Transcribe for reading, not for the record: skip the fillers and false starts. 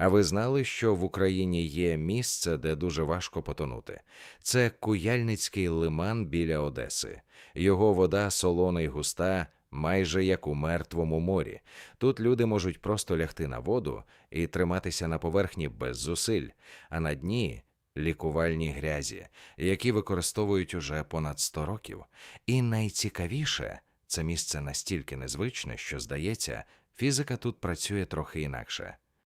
А ви знали, що в Україні є місце, де дуже важко потонути? Це Куяльницький лиман біля Одеси. Його вода солона й густа, майже як у Мертвому морі. Тут люди можуть просто лягти на воду і триматися на поверхні без зусиль, а на дні – лікувальні грязі, які використовують уже понад 100 років. І найцікавіше – це місце настільки незвичне, що, здається, фізика тут працює трохи інакше.